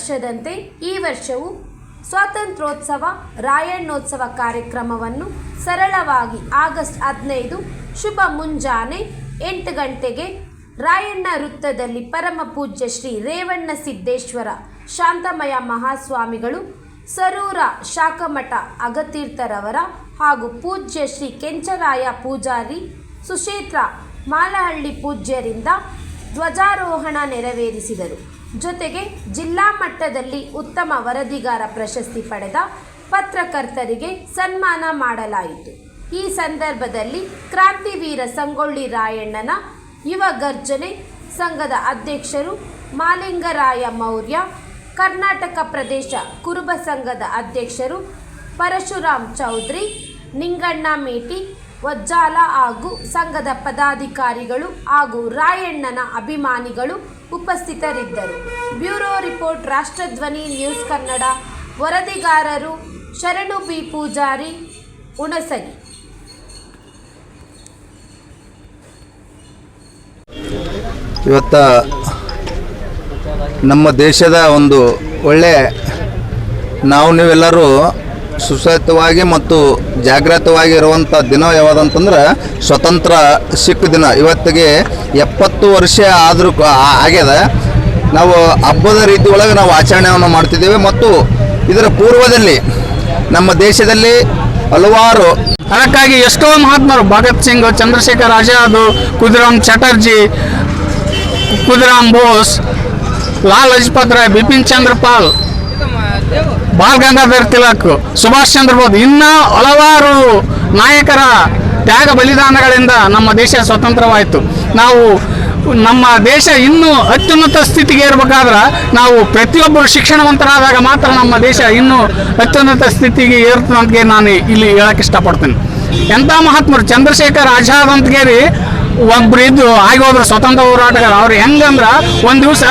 ವರ್ಷದಂತೆ ಈ ವರ್ಷವೂ ಸ್ವಾತಂತ್ರ್ಯೋತ್ಸವ ರಾಯಣ್ಣೋತ್ಸವ ಕಾರ್ಯಕ್ರಮವನ್ನು ಸರಳವಾಗಿ ಆಗಸ್ಟ್ 15 ಶುಭ ಮುಂಜಾನೆ 8 ಗಂಟೆಗೆ ರಾಯಣ್ಣ ವೃತ್ತದಲ್ಲಿ ಪರಮ ಪೂಜ್ಯ ಶ್ರೀ ರೇವಣ್ಣ ಸಿದ್ದೇಶ್ವರ ಶಾಂತಮಯ ಮಹಾಸ್ವಾಮಿಗಳು, ಸರೂರ ಶಾಖಮಠ ಅಗತೀರ್ಥರವರ ಹಾಗೂ ಪೂಜ್ಯ ಶ್ರೀ ಕೆಂಚರಾಯ ಪೂಜಾರಿ, ಸುಕ್ಷೇತ್ರ ಮಾಲಹಳ್ಳಿ ಪೂಜ್ಯರಿಂದ ಧ್ವಜಾರೋಹಣ ನೆರವೇರಿಸಿದರು. ಜೊತೆಗೆ ಜಿಲ್ಲಾ ಮಟ್ಟದಲ್ಲಿ ಉತ್ತಮ ವರದಿಗಾರ ಪ್ರಶಸ್ತಿ ಪಡೆದ ಪತ್ರಕರ್ತರಿಗೆ ಸನ್ಮಾನ ಮಾಡಲಾಯಿತು. ಈ ಸಂದರ್ಭದಲ್ಲಿ ಕ್ರಾಂತಿವೀರ ಸಂಗೊಳ್ಳಿ ರಾಯಣ್ಣನ ಯುವ ಗರ್ಜನೆ ಸಂಘದ ಅಧ್ಯಕ್ಷರು ಮಾಲಿಂಗರಾಯ ಮೌರ್ಯ, ಕರ್ನಾಟಕ ಪ್ರದೇಶ ಕುರುಬ ಸಂಘದ ಅಧ್ಯಕ್ಷರು ಪರಶುರಾಮ್ ಚೌಧರಿ, ನಿಂಗಣ್ಣ ಮೇಟಿ, ವಜ್ಜಾಲ ಹಾಗೂ ಸಂಘದ ಪದಾಧಿಕಾರಿಗಳು ಹಾಗೂ ರಾಯಣ್ಣನ ಅಭಿಮಾನಿಗಳು ಉಪಸ್ಥಿತರಿದ್ದರು. Bureau report, ರಾಷ್ಟ್ರಧ್ವನಿ news Kannada. ವರದಿಗಾರರು ಶರಣು ಬಿ ಪೂಜಾರಿ, ಹುಣಸಗಿ. ಇವತ್ತು ನಮ್ಮ ದೇಶದ ಒಂದು ಒಳ್ಳೆ ನೀವೆಲ್ಲರೂ ಸುಸಹಿತವಾಗಿ ಮತ್ತು ಜಾಗೃತವಾಗಿರುವಂಥ ದಿನ ಯಾವುದಂತಂದ್ರೆ ಸ್ವತಂತ್ರ ಸಿಕ್ಕ ದಿನ. ಇವತ್ತಿಗೆ 70 ವರ್ಷ ಆದರೂ ಆಗ್ಯದ. ನಾವು ಹಬ್ಬದ ರೀತಿ ಒಳಗೆ ನಾವು ಆಚರಣೆಯನ್ನು ಮಾಡ್ತಿದ್ದೇವೆ ಮತ್ತು ಇದರ ಪೂರ್ವದಲ್ಲಿ ನಮ್ಮ ದೇಶದಲ್ಲಿ ಹಲವಾರು ಅದಕ್ಕಾಗಿ ಎಷ್ಟೋ ಮಹಾತ್ಮರು, ಭಗತ್ ಸಿಂಗ್, ಚಂದ್ರಶೇಖರ್ ಆಜಾದ್, ಖುದಿರಾಮ್ ಚಟರ್ಜಿ, ಖುದಿರಾಮ್ ಬೋಸ್, ಲಾಲ್ ಲಜಪತ್ ರಾಯ್, ಬಿಪಿನ್ ಚಂದ್ರ ಪಾಲ್, ಬಾಲ್ ಗಂಗಾಧರ್ ತಿಲಕ್, ಸುಭಾಷ್ ಚಂದ್ರ ಬೋಸ್, ಇನ್ನೂ ಹಲವಾರು ನಾಯಕರ ತ್ಯಾಗ ಬಲಿದಾನಗಳಿಂದ ನಮ್ಮ ದೇಶ ಸ್ವತಂತ್ರವಾಯಿತು. ನಮ್ಮ ದೇಶ ಇನ್ನೂ ಅತ್ಯುನ್ನತ ಸ್ಥಿತಿಗೆ ಇರಬೇಕಾದ್ರೆ ನಾವು ಪ್ರತಿಯೊಬ್ಬರು ಶಿಕ್ಷಣವಂತರಾದಾಗ ಮಾತ್ರ ನಮ್ಮ ದೇಶ ಇನ್ನೂ ಅತ್ಯುನ್ನತ ಸ್ಥಿತಿಗೆ ಏರ್ತದೆ ಅಂತ ನಾನು ಇಲ್ಲಿ ಹೇಳಕ್ಕೆ ಇಷ್ಟಪಡ್ತೀನಿ. ಎಂಥ ಮಹಾತ್ಮರು, ಚಂದ್ರಶೇಖರ್ ಆಜಾದ್ ಅಂತಗೇರಿ ಒಬ್ಬರು ಇದ್ದು ಆಗಿ ಹೋದ್ರು ಸ್ವತಂತ್ರ ಹೋರಾಟಗಾರ. ಅವ್ರು ಹೆಂಗಂದ್ರೆ ಒಂದು ದಿವಸ